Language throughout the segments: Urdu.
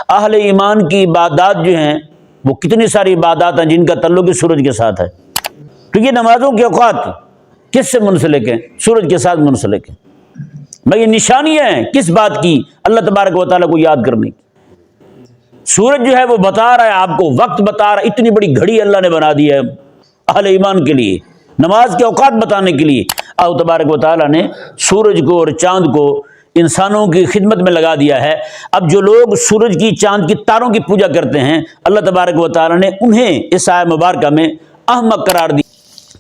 اہل ایمان کی عبادات جو ہیں وہ کتنی ساری عبادات ہیں جن کا تعلق ہی سورج کے ساتھ ہے۔ تو یہ نمازوں کے اوقات کس سے منسلک ہیں؟ سورج کے ساتھ منسلک ہیں۔ بھائی یہ نشانیاں ہیں کس بات کی؟ اللہ تبارک و تعالیٰ کو یاد کرنے کی۔ سورج جو ہے وہ بتا رہا ہے آپ کو، وقت بتا رہا ہے، اتنی بڑی گھڑی اللہ نے بنا دی ہے اہل ایمان کے لیے، نماز کے اوقات بتانے کے لیے۔ اللہ تبارک و تعالیٰ نے سورج کو اور چاند کو انسانوں کی خدمت میں لگا دیا ہے۔ اب جو لوگ سورج کی، چاند کی، تاروں کی پوجا کرتے ہیں، اللہ تبارک و تعالیٰ نے انہیں اس آیت مبارکہ میں احمق قرار دیا۔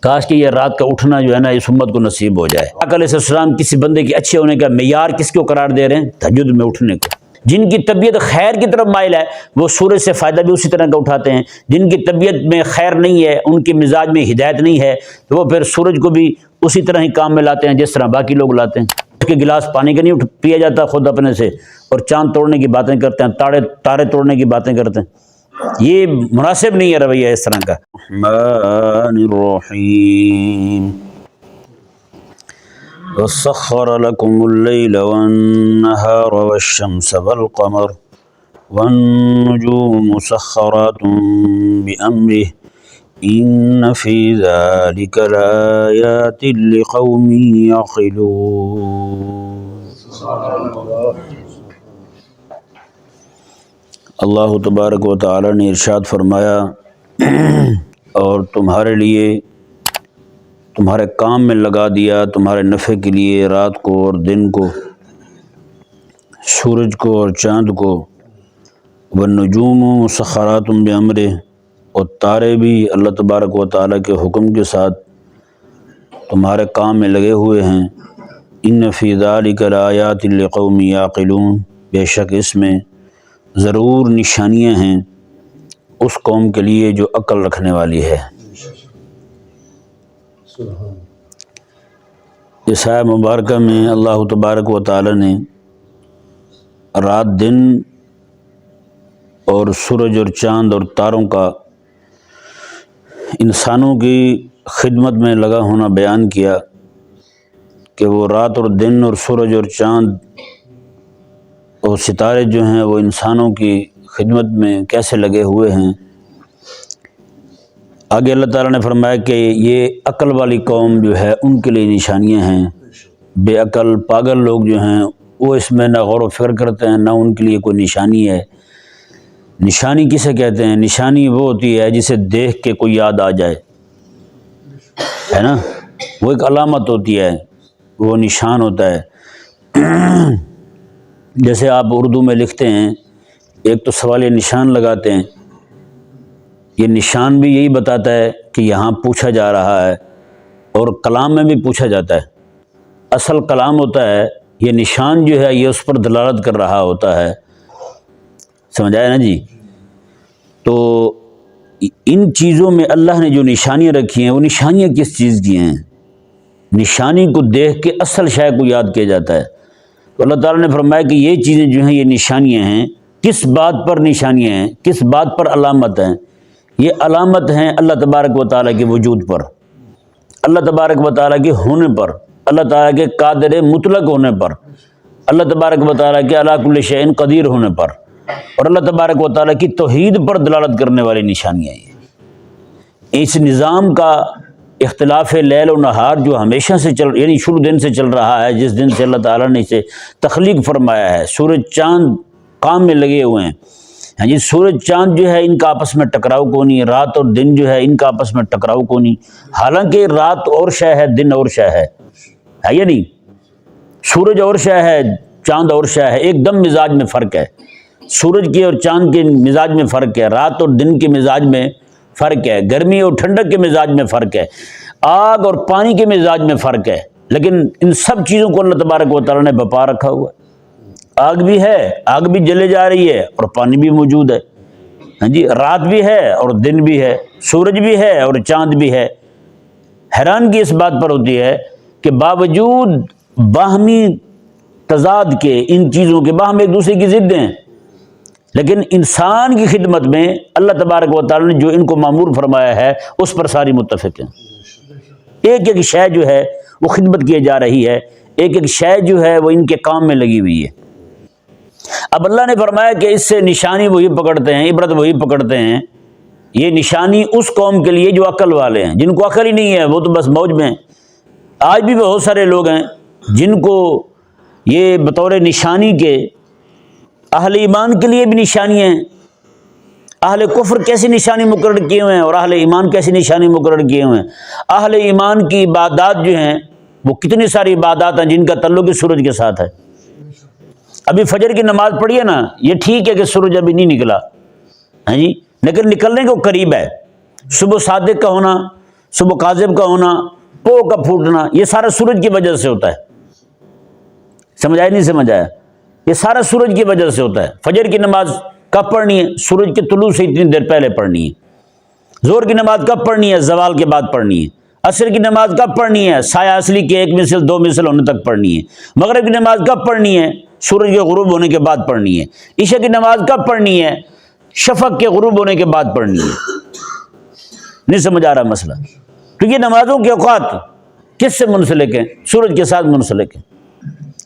کاش کہ یہ رات کا اٹھنا جو ہے نا اس امت کو نصیب ہو جائے۔ آقا علیہ السلام کسی بندے کے اچھے ہونے کا معیار کس کو قرار دے رہے ہیں؟ تہجد میں اٹھنے کو۔ جن کی طبیعت خیر کی طرف مائل ہے وہ سورج سے فائدہ بھی اسی طرح کا اٹھاتے ہیں، جن کی طبیعت میں خیر نہیں ہے، ان کے مزاج میں ہدایت نہیں ہے، تو وہ پھر سورج کو بھی اسی طرح ہی کام میں لاتے ہیں جس طرح باقی لوگ لاتے ہیں۔ اس کے گلاس پانی کا نہیں پیا جاتا خود اپنے سے، اور چاند توڑنے کی باتیں کرتے ہیں، تارے توڑنے کی باتیں کرتے ہیں۔ یہ مناسب نہیں ہے رویہ اس طرح کا۔ الرحمن الرحیم وَسَخَّرَ لَكُمُ اللَّيْلَ وَالنَّهَارَ وَالشَّمْسَ وَالْقَمَرَ وَالنُّجُومُ مُسَخَّرَاتٌ بِأَمْرِهِ إِنَّ فِي ذَلِكَ لَآيَاتٍ لِقَوْمٍ يَعْقِلُونَ۔ اللہ تبارک و تعالی نے ارشاد فرمایا، اور تمہارے لیے، تمہارے کام میں لگا دیا، تمہارے نفع کے لیے رات کو اور دن کو، سورج کو اور چاند کو، والنجوم مسخرات بامرہ، اور تارے بھی اللہ تبارک و تعالیٰ کے حکم کے ساتھ تمہارے کام میں لگے ہوئے ہیں۔ ان فی ذلک لآیات لقوم یعقلون، بے شک اس میں ضرور نشانیاں ہیں اس قوم کے لیے جو عقل رکھنے والی ہے۔ اس آیت مبارکہ میں اللہ تبارک و تعالی نے رات دن اور سورج اور چاند اور تاروں کا انسانوں کی خدمت میں لگا ہونا بیان کیا کہ وہ رات اور دن اور سورج اور چاند اور ستارے جو ہیں وہ انسانوں کی خدمت میں کیسے لگے ہوئے ہیں۔ آگے اللہ تعالیٰ نے فرمایا کہ یہ عقل والی قوم جو ہے ان کے لیے نشانیاں ہیں۔ بے عقل پاگل لوگ جو ہیں وہ اس میں نہ غور و فکر کرتے ہیں، نہ ان کے لیے کوئی نشانی ہے۔ نشانی کسے کہتے ہیں؟ نشانی وہ ہوتی ہے جسے دیکھ کے کوئی یاد آ جائے، ہے نا، وہ ایک علامت ہوتی ہے، وہ نشان ہوتا ہے۔ جیسے آپ اردو میں لکھتے ہیں، ایک تو سوالیہ نشان لگاتے ہیں، یہ نشان بھی یہی بتاتا ہے کہ یہاں پوچھا جا رہا ہے، اور کلام میں بھی پوچھا جاتا ہے۔ اصل کلام ہوتا ہے، یہ نشان جو ہے یہ اس پر دلالت کر رہا ہوتا ہے۔ سمجھ آیا نا جی؟ تو ان چیزوں میں اللہ نے جو نشانیاں رکھی ہیں وہ نشانیاں کس چیز کی ہیں؟ نشانی کو دیکھ کے اصل شے کو یاد کیا جاتا ہے۔ تو اللہ تعالیٰ نے فرمایا کہ یہ چیزیں جو ہیں یہ نشانیاں ہیں۔ کس بات پر نشانیاں ہیں؟ کس بات پر علامت ہیں؟ یہ علامت ہیں اللہ تبارک و تعالیٰ کے وجود پر، اللہ تبارک و تعالیٰ کے ہونے پر، اللہ تعالیٰ کے قادر مطلق ہونے پر، اللہ تبارک و تعالیٰ کے علی کل شیء قدیر ہونے پر، اور اللہ تبارک و تعالیٰ کی توحید پر دلالت کرنے والی نشانیاں ہیں۔ اس نظام کا اختلاف لیل و نہار جو ہمیشہ سے یعنی شروع دن سے چل رہا ہے، جس دن سے اللہ تعالیٰ نے اسے تخلیق فرمایا ہے، سورج چاند کام میں لگے ہوئے ہیں۔ ہاں جی، سورج چاند جو ہے ان کا آپس میں ٹکراؤ کو نہیں، رات اور دن جو ہے ان کا آپس میں ٹکراؤ کو نہیں، حالانکہ رات اور شے ہے، دن اور شے ہے یا نہیں؟ سورج اور شے ہے، چاند اور شے ہے، ایک دم مزاج میں فرق ہے۔ سورج کے اور چاند کے مزاج میں فرق ہے، رات اور دن کے مزاج میں فرق ہے، گرمی اور ٹھنڈک کے مزاج میں فرق ہے، آگ اور پانی کے مزاج میں فرق ہے، لیکن ان سب چیزوں کو اللہ تبارک و تعالیٰ نے بپا رکھا ہوا ہے۔ آگ بھی ہے، آگ بھی جلے جا رہی ہے، اور پانی بھی موجود ہے، ہاں جی، رات بھی ہے اور دن بھی ہے، سورج بھی ہے اور چاند بھی ہے۔ حیرانگی اس بات پر ہوتی ہے کہ باوجود باہمی تضاد کے، ان چیزوں کے باہم ایک دوسرے کی ضد ہیں، لیکن انسان کی خدمت میں اللہ تبارک و تعالیٰ نے جو ان کو مامور فرمایا ہے اس پر ساری متفق ہیں۔ ایک ایک شے جو ہے وہ خدمت کی جا رہی ہے، ایک ایک شے جو ہے وہ ان کے کام میں لگی ہوئی ہے۔ اب اللہ نے فرمایا کہ اس سے نشانی وہی پکڑتے ہیں، عبرت وہی پکڑتے ہیں، یہ نشانی اس قوم کے لیے جو عقل والے ہیں، جن کو عقل ہی نہیں ہے وہ تو بس موج میں ہیں۔ آج بھی بہت سارے لوگ ہیں جن کو یہ بطور نشانی کے، اہل ایمان کے لیے بھی نشانی ہیں، اہل کفر کیسی نشانی مقرر کیے ہوئے ہیں اور اہل ایمان کیسی نشانی مقرر کیے ہوئے ہیں۔ اہل ایمان کی عبادات جو ہیں وہ کتنی ساری عبادات ہیں جن کا تعلق ہی سورج کے ساتھ ہے۔ ابھی فجر کی نماز پڑھی ہے نا، یہ ٹھیک ہے کہ سورج ابھی نہیں نکلا، ہاں جی، لیکن نکلنے کو قریب ہے۔ صبح صادق کا ہونا، صبح کاذب کا ہونا، پو کا پھوٹنا، یہ سارا سورج کی وجہ سے ہوتا ہے۔ سمجھ آیا نہیں سمجھ آیا؟ یہ سارا سورج کی وجہ سے ہوتا ہے۔ فجر کی نماز کب پڑھنی ہے؟ سورج کے طلوع سے اتنی دیر پہلے پڑھنی ہے۔ ظہر کی نماز کب پڑھنی ہے؟ زوال کے بعد پڑھنی ہے۔ عصر کی نماز کب پڑھنی ہے؟ سایہ اصلی کے 1 مثل 2 مثل ہونے تک پڑھنی ہے۔ مغرب کی نماز کب پڑھنی ہے؟ سورج کے غروب ہونے کے بعد پڑھنی ہے۔ عشاء کی نماز کب پڑھنی ہے؟ شفق کے غروب ہونے کے بعد پڑھنی ہے۔ نہیں سمجھ آ رہا مسئلہ؟ تو یہ نمازوں کے اوقات کس سے منسلک ہیں؟ سورج کے ساتھ منسلک ہیں۔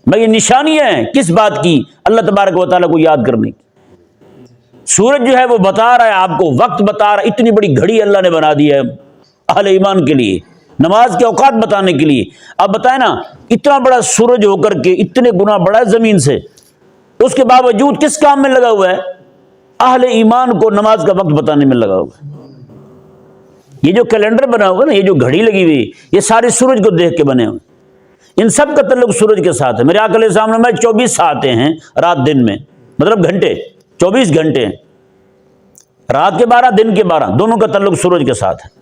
میں یہ نشانیاں ہیں کس بات کی؟ اللہ تبارک و تعالیٰ کو یاد کرنے کی۔ سورج جو ہے وہ بتا رہا ہے آپ کو، وقت بتا رہا ہے، اتنی بڑی گھڑی اللہ نے بنا دی ہے اہل ایمان کے لیے، نماز کے اوقات بتانے کے لیے۔ اب بتائیں نا، اتنا بڑا سورج ہو کر کے اتنے گنا بڑا ہے زمین سے، اس کے باوجود کس کام میں لگا ہوا ہے؟ اہل ایمان کو نماز کا وقت بتانے میں لگا ہوا ہے۔ یہ جو کیلنڈر بنا ہوا ہے نا، یہ جو گھڑی لگی ہوئی، یہ سارے سورج کو دیکھ کے بنے ہوئے، ان سب کا تعلق سورج کے ساتھ ہے۔ میرے آقا علیہ السلام میں 24 ساعتیں ہیں رات دن میں، مطلب گھنٹے، 24 گھنٹے ہیں، رات کے 12 دن کے 12، دونوں کا تعلق سورج کے ساتھ ہے۔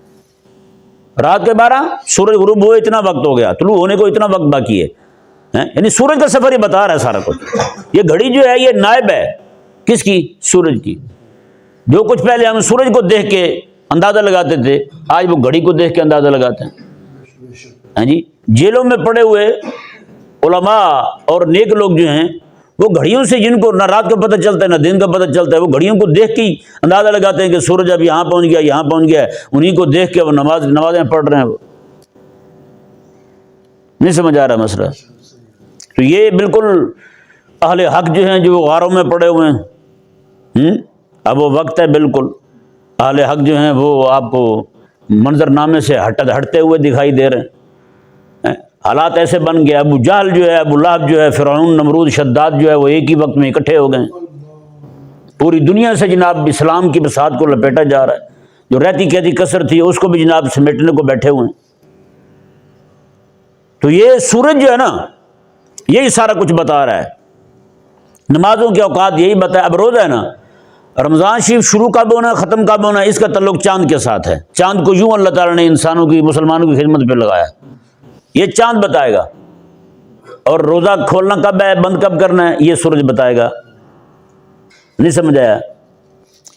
رات کے 12 سورج غروب ہوئے اتنا وقت ہو گیا، طلوع ہونے کو اتنا وقت باقی ہے، یعنی سورج کا سفر ہی بتا رہا ہے سارا کچھ۔ یہ گھڑی جو ہے یہ نائب ہے کس کی؟ سورج کی۔ جو کچھ پہلے ہم سورج کو دیکھ کے اندازہ لگاتے تھے، آج وہ گھڑی کو دیکھ کے اندازہ لگاتے ہیں۔ ہاں جی، جیلوں میں پڑے ہوئے علماء اور نیک لوگ جو ہیں وہ گھڑیوں سے، جن کو نہ رات کا پتہ چلتا ہے نہ دن کا پتہ چلتا ہے، وہ گھڑیوں کو دیکھ کے ہی اندازہ لگاتے ہیں کہ سورج اب یہاں پہنچ گیا، یہاں پہنچ گیا ہے، انہیں کو دیکھ کے وہ نمازیں پڑھ رہے ہیں۔ وہ نہیں سمجھ آ رہا مسئلہ؟ تو یہ بالکل اہل حق جو ہیں جو غاروں میں پڑے ہوئے ہیں، اب وہ وقت ہے، بالکل اہل حق جو ہیں وہ آپ کو منظر نامے سے ہٹتے ہوئے دکھائی دے رہے ہیں۔ حالات ایسے بن گئے، ابو جہل جو ہے، ابو لہب جو ہے، فرعون، نمرود، شداد جو ہے، وہ ایک ہی وقت میں اکٹھے ہو گئے۔ پوری دنیا سے جناب اسلام کی بساط کو لپیٹا جا رہا ہے، جو رہتی کہتی کثر تھی اس کو بھی جناب سمیٹنے کو بیٹھے ہوئے ہیں۔ تو یہ سورج جو ہے نا، یہی سارا کچھ بتا رہا ہے۔ نمازوں کے اوقات یہی بتایا۔ اب روزہ ہے نا، رمضان شریف شروع کب ہونا ختم کب ہونا، اس کا تعلق چاند کے ساتھ ہے۔ چاند کو یوں اللہ تعالیٰ نے انسانوں کی، مسلمانوں کی خدمت پہ لگایا، یہ چاند بتائے گا۔ اور روزہ کھولنا کب ہے، بند کب کرنا ہے، یہ سورج بتائے گا۔ نہیں سمجھ آیا؟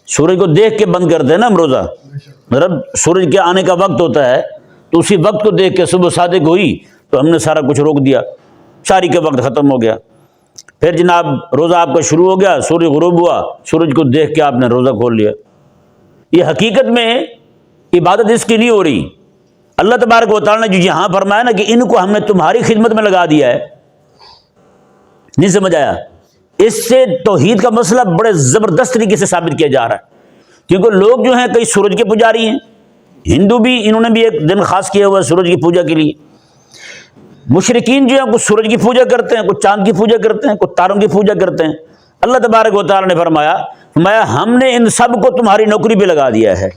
سورج کو دیکھ کے بند کرتے ہیں نا ہم روزہ، مطلب سورج کے آنے کا وقت ہوتا ہے تو اسی وقت کو دیکھ کے صبح صادق ہوئی تو ہم نے سارا کچھ روک دیا، ساری کا وقت ختم ہو گیا۔ پھر جناب روزہ آپ کا شروع ہو گیا، سورج غروب ہوا، سورج کو دیکھ کے آپ نے روزہ کھول لیا۔ یہ حقیقت میں عبادت اس کی نہیں ہو رہی۔ اللہ تبارک و تعالیٰ نے جو یہاں فرمایا نا کہ ان کو ہم نے تمہاری خدمت میں لگا دیا ہے، نہیں سمجھ آیا؟ اس سے توحید کا مسئلہ بڑے زبردست طریقے سے ثابت کیا جا رہا ہے، کیونکہ لوگ جو ہیں کئی سورج کے پجاری ہیں، ہندو بھی انہوں نے بھی ایک دن خاص کیا ہوا ہے سورج کی پوجا کے لیے۔ مشرکین جو ہیں کچھ سورج کی پوجا کرتے ہیں، کچھ چاند کی پوجا کرتے ہیں، کچھ تاروں کی پوجا کرتے ہیں۔ اللہ تبارک و تعالیٰ نے فرمایا ہم نے ان سب کو تمہاری نوکری پہ لگا دیا ہے،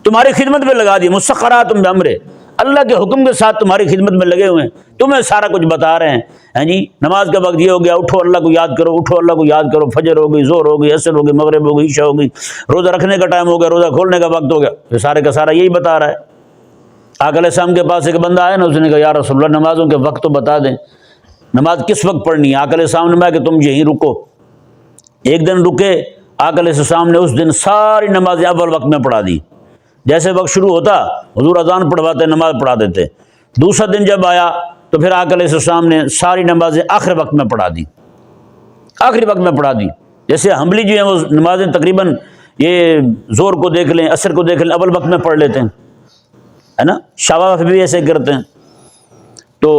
تمہاری خدمت میں لگا دیا، مسخرات بامرہ، اللہ کے حکم کے ساتھ تمہاری خدمت میں لگے ہوئے ہیں، تمہیں سارا کچھ بتا رہے ہیں جی نماز کا وقت یہ ہو گیا، اٹھو اللہ کو یاد کرو، اٹھو اللہ کو یاد کرو، فجر ہو گئی، ظہر ہو گئی، عصر ہو گئی، مغرب ہو گئی، عشاء ہو گئی، روزہ رکھنے کا ٹائم ہو گیا، روزہ کھولنے کا وقت ہو گیا، یہ سارے کا سارا یہی بتا رہا ہے۔ آقا علیہ السلام کے پاس ایک بندہ آیا نا، اس نے کہا یا رسول اللہ نمازوں کے وقت تو بتا دیں، نماز کس وقت پڑھنی ہے؟ آقا علیہ السلام نے کہا کہ تم یہیں رکو۔ ایک دن رکے، آقا علیہ السلام نے اس دن ساری نمازیں اول وقت میں پڑھا دی، جیسے وقت شروع ہوتا حضور اذان پڑھواتے، نماز پڑھا دیتے۔ دوسرا دن جب آیا تو پھر آقا علیہ السلام نے ساری نمازیں آخری وقت میں پڑھا دی، آخری وقت میں پڑھا دی۔ جیسے حنبلی جو ہیں وہ نمازیں تقریباً یہ ظہر کو دیکھ لیں، عصر کو دیکھ لیں، اول وقت میں پڑھ لیتے ہیں، ہے نا، شافعی بھی ایسے کرتے ہیں۔ تو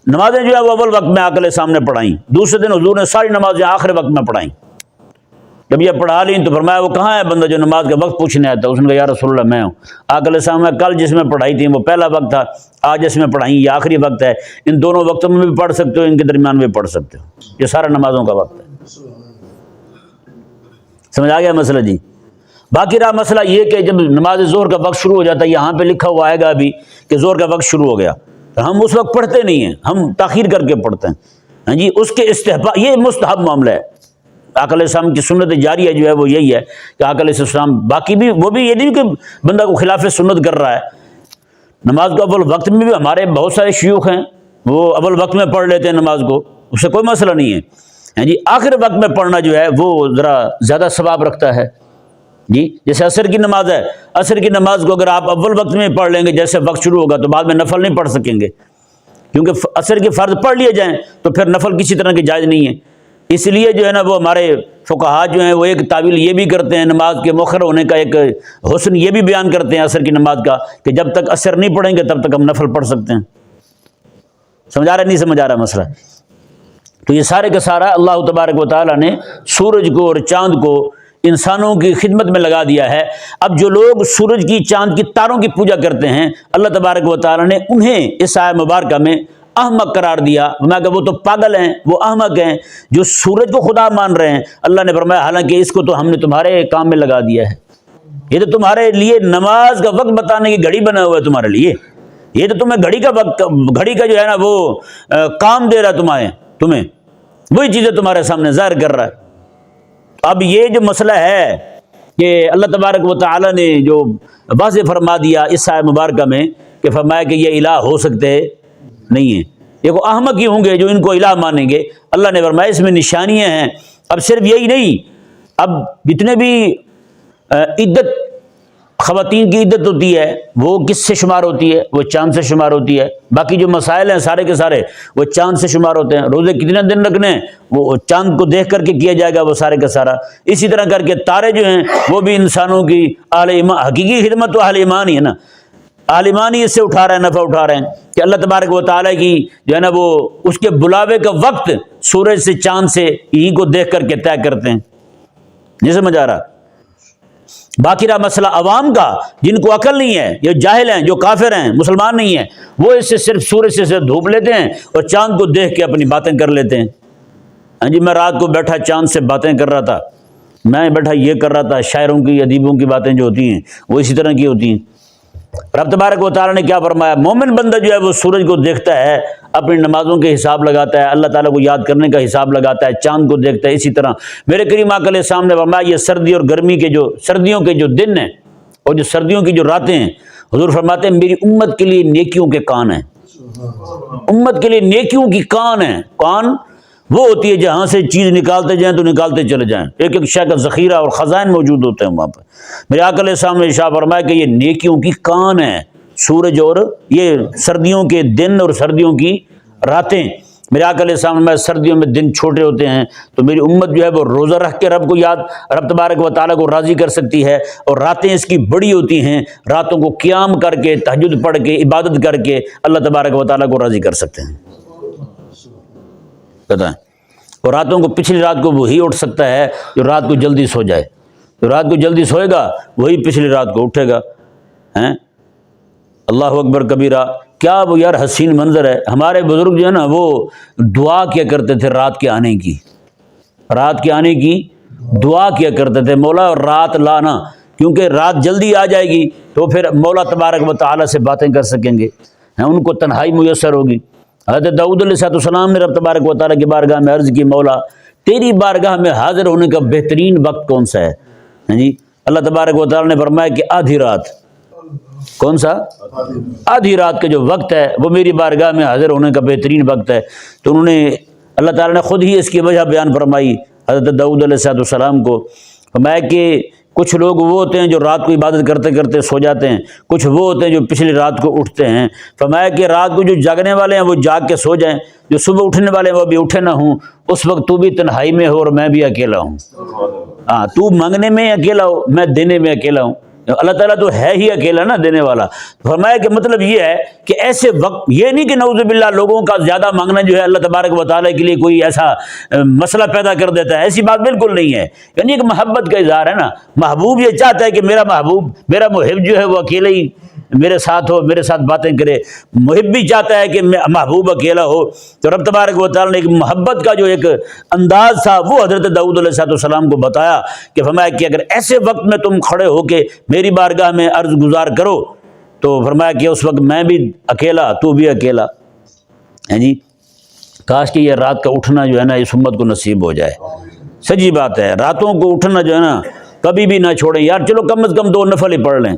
نمازیں جو ہے وہ اول وقت میں آقا علیہ السلام نے پڑھائیں، دوسرے دن حضور نے ساری نمازیں آخر وقت میں پڑھائیں۔ جب یہ پڑھا لیں تو فرمایا وہ کہاں ہے بندہ جو نماز کا وقت پوچھنے آتا ہے؟ اس نے کہا یا رسول اللہ میں ہوں۔ آقا علیہ السلام نے کل جس میں پڑھائی تھی وہ پہلا وقت تھا، آج جس میں پڑھائیں یہ آخری وقت ہے، ان دونوں وقتوں میں بھی پڑھ سکتے ہو، ان کے درمیان بھی پڑھ سکتے ہو، یہ سارا نمازوں کا وقت ہے۔ سمجھ آ گیا مسئلہ جی؟ باقی رہا مسئلہ یہ کہ جب نماز ظہر کا وقت شروع ہو جاتا ہے، یہاں پہ لکھا ہوا آئے گا ابھی کہ ظہر کا وقت شروع ہو گیا، ہم اس وقت پڑھتے نہیں ہیں، ہم تاخیر کر کے پڑھتے ہیں۔ ہاں جی، اس کے استحباب، یہ مستحب معاملہ ہے۔ آقا علیہ السلام کی سنت جاریہ جو ہے وہ یہی ہے کہ آقا علیہ السلام باقی بھی وہ بھی یہ نہیں کہ بندہ کو خلاف سنت کر رہا ہے، نماز کو اول وقت میں بھی ہمارے بہت سارے شیوخ ہیں وہ اول وقت میں پڑھ لیتے ہیں نماز کو، اس سے کوئی مسئلہ نہیں ہے۔ ہاں جی، آخر وقت میں پڑھنا جو ہے وہ ذرا زیادہ ثواب رکھتا ہے جی۔ جیسے عصر کی نماز ہے، عصر کی نماز کو اگر آپ اول وقت میں پڑھ لیں گے جیسے وقت شروع ہوگا تو بعد میں نفل نہیں پڑھ سکیں گے، کیونکہ عصر کے فرض پڑھ لیے جائیں تو پھر نفل کسی طرح کی جائز نہیں ہے۔ اس لیے جو ہے نا وہ ہمارے فقہا جو ہیں وہ ایک تعویل یہ بھی کرتے ہیں نماز کے مؤخر ہونے کا، ایک حسن یہ بھی بیان کرتے ہیں عصر کی نماز کا کہ جب تک عصر نہیں پڑھیں گے تب تک ہم نفل پڑھ سکتے ہیں۔ سمجھ آ رہا ہے نہیں سمجھ آ رہا مسئلہ؟ تو یہ سارے کا سارا اللہ تبارک و تعالیٰ نے سورج کو اور چاند کو انسانوں کی خدمت میں لگا دیا ہے۔ اب جو لوگ سورج کی چاند کی تاروں کی پوجا کرتے ہیں، اللہ تبارک و تعالیٰ نے انہیں اس آیہ مبارکہ میں احمق قرار دیا۔ میں کہ وہ تو پاگل ہیں، وہ احمق ہیں جو سورج کو خدا مان رہے ہیں۔ اللہ نے فرمایا حالانکہ اس کو تو ہم نے تمہارے کام میں لگا دیا ہے، یہ تو تمہارے لیے نماز کا وقت بتانے کی گھڑی بنا ہوا ہے تمہارے لیے، یہ تو تمہیں گھڑی کا وقت، گھڑی کا جو ہے نا وہ کام دے رہا ہے تمہیں وہی چیزیں تمہارے سامنے ظاہر کر رہا ہے۔ اب یہ جو مسئلہ ہے کہ اللہ تبارک و تعالیٰ نے جو واضح فرما دیا اس آیہ مبارکہ میں کہ فرمایا کہ یہ الہ ہو سکتے نہیں ہیں، یہ کو احمق ہی ہوں گے جو ان کو الہ مانیں گے۔ اللہ نے فرمایا اس میں نشانیاں ہیں۔ اب صرف یہی نہیں، اب جتنے بھی عدت خواتین کی عدت ہوتی ہے وہ کس سے شمار ہوتی ہے؟ وہ چاند سے شمار ہوتی ہے۔ باقی جو مسائل ہیں سارے کے سارے وہ چاند سے شمار ہوتے ہیں۔ روزے کتنے دن رکھنے ہیں وہ چاند کو دیکھ کر کے کیا جائے گا، وہ سارے کا سارا۔ اسی طرح کر کے تارے جو ہیں وہ بھی انسانوں کی اہل ایمان، حقیقی خدمت تو اہل ایمان ہی ہے نا، اہل ایمان ہی اس سے اٹھا رہے ہیں، نفع اٹھا رہے ہیں کہ اللہ تبارک و تعالیٰ کی جو ہے نا وہ اس کے بلاوے کا وقت سورج سے چاند سے یہی کو دیکھ کر کے طے کرتے ہیں۔ نہیں سمجھ آ رہا؟ باقی رہا مسئلہ عوام کا، جن کو عقل نہیں ہے، یہ جاہل ہیں، جو کافر ہیں، مسلمان نہیں ہیں، وہ اس سے صرف سورج سے دھوپ لیتے ہیں اور چاند کو دیکھ کے اپنی باتیں کر لیتے ہیں۔ ہاں جی، میں رات کو بیٹھا چاند سے باتیں کر رہا تھا، میں بیٹھا یہ کر رہا تھا، شاعروں کی ادیبوں کی باتیں جو ہوتی ہیں وہ اسی طرح کی ہوتی ہیں۔ رب تبارک و تعالیٰ نے کیا فرمایا؟ مومن بندہ جو ہے وہ سورج کو دیکھتا ہے، اپنی نمازوں کے حساب لگاتا ہے، اللہ تعالیٰ کو یاد کرنے کا حساب لگاتا ہے، چاند کو دیکھتا ہے۔ اسی طرح میرے کریم آقا علیہ السلام نے فرمایا یہ سردی اور گرمی کے جو سردیوں کے جو دن ہیں اور جو سردیوں کی جو راتیں ہیں، حضور فرماتے ہیں میری امت کے لیے نیکیوں کے کان ہیں، امت کے لیے نیکیوں کی کان ہیں۔ کان وہ ہوتی ہے جہاں سے چیز نکالتے جائیں تو نکالتے چلے جائیں، ایک ایک شے کا ذخیرہ اور خزائن موجود ہوتے ہیں وہاں پہ۔ میرے آقا علیہ السلام نے ارشاد فرمایا کہ یہ نیکیوں کی کان ہے، سورج اور یہ سردیوں کے دن اور سردیوں کی راتیں۔ میرے آقا علیہ السلام میں سردیوں میں دن چھوٹے ہوتے ہیں تو میری امت جو ہے وہ روزہ رکھ کے رب کو یاد، رب تبارک و تعالیٰ کو راضی کر سکتی ہے، اور راتیں اس کی بڑی ہوتی ہیں، راتوں کو قیام کر کے تہجد پڑھ کے عبادت کر کے اللہ تبارک و تعالیٰ کو راضی کر سکتے ہیں۔ بتائیں، اور راتوں کو پچھلی رات کو وہی اٹھ سکتا ہے جو رات کو جلدی سو جائے، جو رات کو جلدی سوئے گا وہی پچھلی رات کو اٹھے گا۔ اللہ اکبر کبیرہ، کیا وہ یار حسین منظر ہے۔ ہمارے بزرگ جو ہے نا وہ دعا کیا کرتے تھے رات کے آنے کی، رات کے آنے کی دعا کیا کرتے تھے، مولا رات لانا، کیونکہ رات جلدی آ جائے گی تو پھر مولا تبارک و تعالیٰ سے باتیں کر سکیں گے، ان کو تنہائی میسر ہوگی۔ حضرت داؤد علیہ السلام نے رب تبارک و تعالیٰ کی بارگاہ میں عرض کی مولا تیری بارگاہ میں حاضر ہونے کا بہترین وقت کون سا ہے؟ جی اللہ تبارک و تعالیٰ نے فرمایا کہ آدھی رات۔ کون سا؟ آدھی رات کا جو وقت ہے وہ میری بارگاہ میں حاضر ہونے کا بہترین وقت ہے۔ تو انہوں نے اللہ تعالیٰ نے خود ہی اس کی وجہ بیان فرمائی حضرت داؤد علیہ السلام کو، فرمایا کہ کچھ لوگ وہ ہوتے ہیں جو رات کو عبادت کرتے کرتے سو جاتے ہیں، کچھ وہ ہوتے ہیں جو پچھلی رات کو اٹھتے ہیں۔ فرمایا کہ رات کو جو جاگنے والے ہیں وہ جاگ کے سو جائیں، جو صبح اٹھنے والے ہیں وہ بھی اٹھے نہ ہوں، اس وقت تو بھی تنہائی میں ہو اور میں بھی اکیلا ہوں۔ ہاں، تو مانگنے میں اکیلا ہو، میں دینے میں اکیلا ہوں۔ اللہ تعالیٰ تو ہے ہی اکیلا نا دینے والا. فرمایا کہ مطلب یہ ہے کہ ایسے وقت یہ نہیں کہ نعوذ باللہ لوگوں کا زیادہ مانگنا جو ہے اللہ تبارک و تعالیٰ کے لیے کوئی ایسا مسئلہ پیدا کر دیتا ہے. ایسی بات بالکل نہیں ہے. یعنی ایک محبت کا اظہار ہے نا. محبوب یہ چاہتا ہے کہ میرا محبوب، میرا محب جو ہے وہ اکیلا ہی میرے ساتھ ہو، میرے ساتھ باتیں کرے. محب بھی چاہتا ہے کہ محبوب اکیلا ہو. تو رب تبارک و تعالیٰ نے ایک محبت کا جو ایک انداز تھا وہ حضرت داؤد علیہ السلام کو بتایا کہ فرمایا کہ اگر ایسے وقت میں تم کھڑے ہو کے میری بارگاہ میں عرض گزار کرو تو فرمایا کہ اس وقت میں بھی اکیلا، تو بھی اکیلا. جی کاش کہ یہ رات کا اٹھنا جو ہے نا اس امت کو نصیب ہو جائے. سچی بات ہے، راتوں کو اٹھنا جو ہے نا کبھی بھی نہ چھوڑیں یار. چلو کم از کم 2 نفل ہی پڑھ لیں،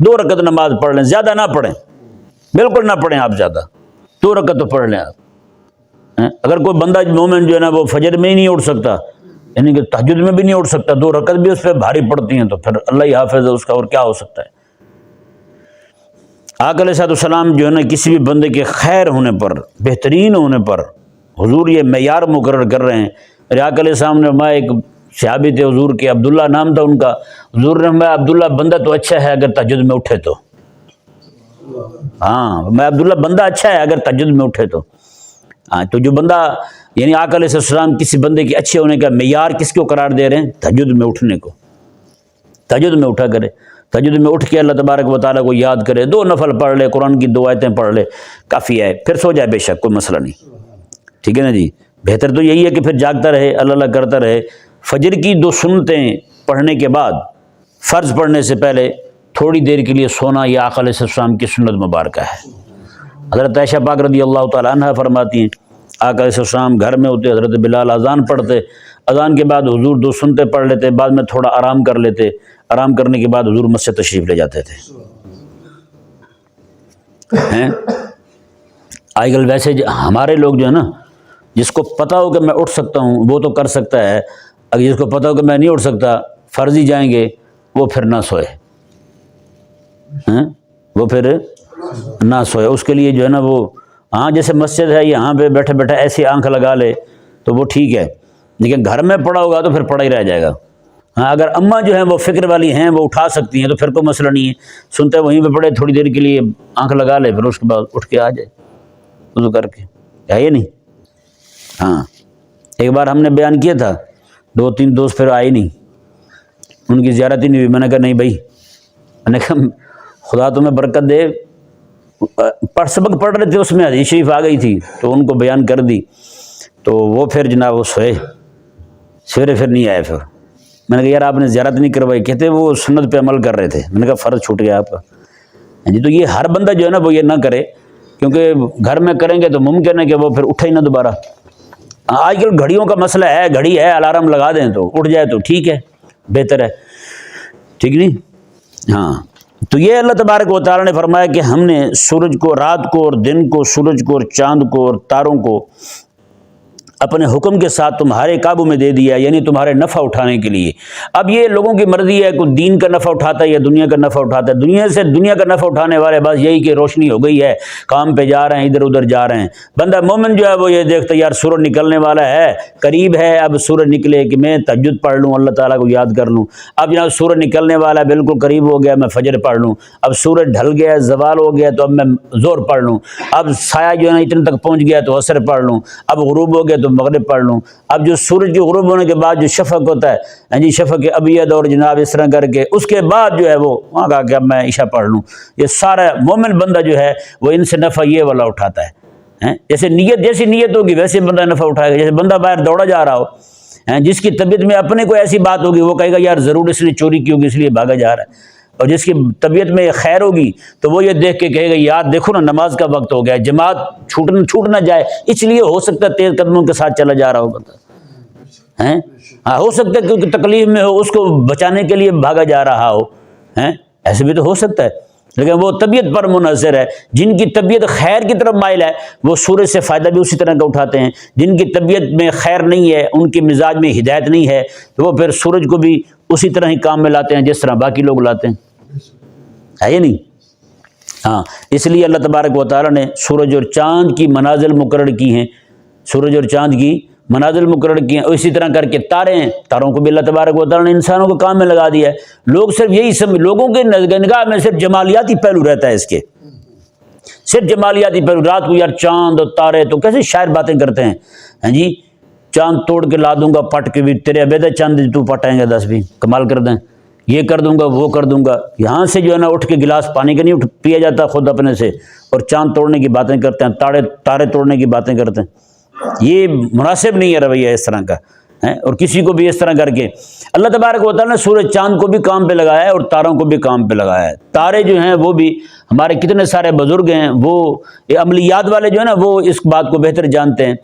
2 رکعت نماز پڑھ لیں، زیادہ نہ پڑھیں، بالکل نہ پڑھیں آپ زیادہ. 2 رکعت تو پڑھ لیں آپ. اگر کوئی بندہ مومن جو ہے نا وہ فجر میں ہی نہیں اٹھ سکتا، یعنی کہ تہجد میں بھی نہیں اٹھ سکتا، 2 رکعت بھی اس پہ بھاری پڑتی ہیں، تو پھر اللہ ہی حافظ ہے اس کا، اور کیا ہو سکتا ہے. آقا علیہ السلام جو ہے نا کسی بھی بندے کے خیر ہونے پر، بہترین ہونے پر حضور یہ معیار مقرر کر رہے ہیں. میرے آقا علیہ السلام نے ایک صحابی تھے حضور کے، عبداللہ نام تھا ان کا. حضور نے فرمایا عبداللہ بندہ تو اچھا ہے اگر تہجد میں اٹھے تو. ہاں میں عبداللہ بندہ اچھا ہے اگر تہجد میں اٹھے تو. ہاں تو جو بندہ، یعنی آقا علیہ السلام کسی بندے کے اچھے ہونے کا معیار کس کو قرار دے رہے ہیں؟ تہجد میں اٹھنے کو. تہجد میں اٹھا کرے، تہجد میں اٹھ کے اللہ تبارک و تعالیٰ کو یاد کرے، 2 نفل پڑھ لے، قرآن کی 2 آیتیں پڑھ لے، کافی ہے. پھر سو جائے بے شک، کوئی مسئلہ نہیں. ٹھیک ہے نا جی. بہتر تو یہی ہے کہ پھر جاگتا رہے، اللہ اللہ کرتا رہے. فجر کی 2 سنتیں پڑھنے کے بعد فرض پڑھنے سے پہلے تھوڑی دیر کے لیے سونا یہ آقا علیہ السلام کی سنت مبارکہ ہے. حضرت عائشہ پاک رضی اللہ تعالیٰ عنہ فرماتی ہیں آقا علیہ السلام گھر میں ہوتے، حضرت بلال اذان پڑھتے، اذان کے بعد حضور 2 سنتیں پڑھ لیتے، بعد میں تھوڑا آرام کر لیتے، آرام کرنے کے بعد حضور مسجد تشریف لے جاتے تھے. آج کل ویسے ہمارے لوگ جو ہے نا، جس کو پتہ ہو کہ میں اٹھ سکتا ہوں وہ تو کر سکتا ہے، اگر جس کو پتہ ہو کہ میں نہیں اٹھ سکتا، فرضی جائیں گے، وہ پھر نہ سوئے. وہ پھر نہ سوئے. اس کے لیے جو ہے نا وہ، ہاں جیسے مسجد ہے یہاں پہ بیٹھے بیٹھے ایسی آنکھ لگا لے تو وہ ٹھیک ہے، لیکن گھر میں پڑا ہوگا تو پھر پڑا ہی رہ جائے گا. ہاں اگر اماں جو ہیں وہ فکر والی ہیں، وہ اٹھا سکتی ہیں تو پھر کوئی مسئلہ نہیں ہے. سنتے وہیں پہ پڑے، تھوڑی دیر کے لیے آنکھ لگا لے، پھر اس کے بعد اٹھ کے آ جائے وضو کر کے. ہے یہ نہیں؟ ہاں ایک بار ہم نے بیان کیا تھا، 2-3 دوست پھر آئے نہیں، ان کی زیارت ہی نہیں ہوئی. میں نے کہا نہیں بھائی، میں نے کہا خدا تمہیں برکت دے، سبق پڑھ رہے تھے اس میں حدیث شریف آ گئی تھی تو ان کو بیان کر دی، تو وہ پھر جناب وہ سوئے، سویرے پھر نہیں آئے. پھر میں نے کہا یار آپ نے زیارت نہیں کروائی. کہتے وہ سنت پہ عمل کر رہے تھے. میں نے کہا فرض چھوٹ گیا آپ کا. جی تو یہ ہر بندہ جو ہے نا وہ یہ نہ کرے، کیونکہ گھر میں کریں گے تو ممکن ہے کہ وہ پھر اٹھے ہی نہ دوبارہ. آج کل گھڑیوں کا مسئلہ ہے، گھڑی ہے، الارم لگا دیں تو اٹھ جائے تو ٹھیک ہے، بہتر ہے. ٹھیک نہیں؟ ہاں تو یہ اللہ تبارک و تعالیٰ نے فرمایا کہ ہم نے سورج کو، رات کو اور دن کو، سورج کو اور چاند کو اور تاروں کو اپنے حکم کے ساتھ تمہارے قابو میں دے دیا، یعنی تمہارے نفع اٹھانے کے لیے. اب یہ لوگوں کی مرضی ہے، کوئی دین کا نفع اٹھاتا ہے یا دنیا کا نفع اٹھاتا ہے. دنیا کا نفع اٹھانے والے بس یہی کہ روشنی ہو گئی ہے، کام پہ جا رہے ہیں، ادھر ادھر جا رہے ہیں. بندہ مومن جو ہے وہ یہ دیکھتا ہے یار سورج نکلنے والا ہے، قریب ہے، اب سورج نکلے کہ میں تہجد پڑھ لوں، اللہ تعالیٰ کو یاد کر لوں. اب جناب سورج نکلنے والا ہے، بالکل قریب ہو گیا، میں فجر پڑھ لوں. اب سورج ڈھل گیا، زوال ہو گیا تو اب میں ظہر پڑھ لوں. اب سایہ جو ہے نا اتنے تک پہنچ گیا تو عصر پڑھ لوں. اب غروب ہو گیا تو مغرب پڑھ لوں. اب جو سورج کے غروب ہونے کے بعد جو شفق ہوتا ہے جی، شفق ابیض اور جناب اس طرح کر کے اس کے بعد جو ہے وہ وہاں کہا کہ اب میں عشاء پڑھ لوں. یہ سارا مومن بندہ جو ہے وہ ان سے نفع یہ والا اٹھاتا ہے. جیسے جیسی نیت ہوگی ویسے بندہ نفع اٹھائے گا. جیسے بندہ باہر دوڑا جا رہا ہو، جس کی طبیعت میں اپنے کوئی ایسی بات ہوگی وہ کہے گا یار ضرور اس نے چوری کی ہوگی اس لیے بھاگا جا رہا ہے. اور جس کی طبیعت میں خیر ہوگی تو وہ یہ دیکھ کے کہے گا یار دیکھو نا نماز کا وقت ہو گیا، جماعت چھوٹ نہ جائے، اس لیے ہو سکتا ہے تیز قدموں کے ساتھ چلا جا رہا ہو بندہ. ہو سکتا ہے کیونکہ تکلیف میں ہو، اس کو بچانے کے لیے بھاگا جا رہا ہو. ایسے بھی تو ہو سکتا ہے، لیکن وہ طبیعت پر منحصر ہے. جن کی طبیعت خیر کی طرف مائل ہے وہ سورج سے فائدہ بھی اسی طرح کا اٹھاتے ہیں. جن کی طبیعت میں خیر نہیں ہے، ان کے مزاج میں ہدایت نہیں ہے، تو وہ پھر سورج کو بھی اسی طرح ہی کام میں لاتے ہیں جس طرح باقی لوگ لاتے ہیں. ہے یہ نہیں؟ ہاں اس لیے اللہ تبارک و تعالیٰ نے سورج اور چاند کی منازل مقرر کی ہیں. سورج اور چاند کی منازل مقرر کیے ہیں، اسی طرح کر کے تارے ہیں، تاروں کو بھی اللہ تبارک و تعالیٰ نے انسانوں کو کام میں لگا دیا ہے۔ لوگ صرف یہی لوگوں کے نگاہ میں صرف جمالیاتی پہلو رہتا ہے، اس کے صرف جمالیاتی پہلو۔ رات کو یار چاند اور تارے، تو کیسے شاعر باتیں کرتے ہیں، ہاں جی، چاند توڑ کے لا دوں گا پٹ کے بھی، تیرے عبیدہ چاند تو پٹائیں گے 10 بھی، کمال کر دیں، یہ کر دوں گا وہ کر دوں گا۔ یہاں سے جو ہے نا اٹھ کے گلاس پانی کا نہیں پیا جاتا خود اپنے سے، اور چاند توڑنے کی باتیں کرتے ہیں، تارے توڑنے کی باتیں کرتے ہیں۔ یہ مناسب نہیں ہے رویہ اس طرح کا، اور کسی کو بھی اس طرح کر کے اللہ تبارک و تعالیٰ نے سورج چاند کو بھی کام پہ لگایا ہے اور تاروں کو بھی کام پہ لگایا ہے۔ تارے جو ہیں وہ بھی ہمارے کتنے سارے بزرگ ہیں، وہ عملیات والے جو ہیں نا وہ اس بات کو بہتر جانتے ہیں،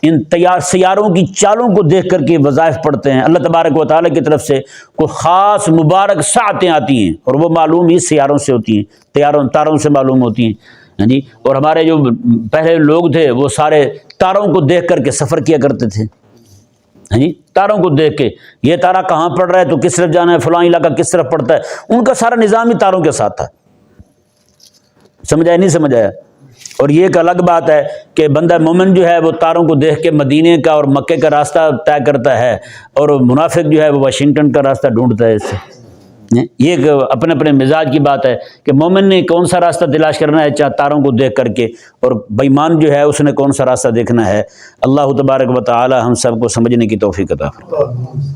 ان سیاروں کی چالوں کو دیکھ کر کے وظائف پڑھتے ہیں۔ اللہ تبارک و تعالیٰ کی طرف سے کوئی خاص مبارک ساعتیں آتی ہیں اور وہ معلوم ہی سیاروں سے ہوتی ہیں، تاروں سے معلوم ہوتی ہیں، ہاں جی۔ اور ہمارے جو پہلے لوگ تھے وہ سارے تاروں کو دیکھ کر کے سفر کیا کرتے تھے، ہاں جی، تاروں کو دیکھ کے یہ تارا کہاں پڑ رہا ہے تو کس طرف جانا ہے، فلاں علاقہ کس طرف پڑتا ہے، ان کا سارا نظام ہی تاروں کے ساتھ تھا۔ سمجھ آیا نہیں سمجھ آیا؟ اور یہ ایک الگ بات ہے کہ بندہ مومن جو ہے وہ تاروں کو دیکھ کے مدینے کا اور مکے کا راستہ طے کرتا ہے، اور منافق جو ہے وہ واشنگٹن کا راستہ ڈھونڈتا ہے اس سے۔ یہ ایک اپنے اپنے مزاج کی بات ہے کہ مومن نے کون سا راستہ تلاش کرنا ہے چاہے تاروں کو دیکھ کر کے، اور بے ایمان جو ہے اس نے کون سا راستہ دیکھنا ہے۔ اللہ تبارک و تعالی ہم سب کو سمجھنے کی توفیق عطا فرمائے۔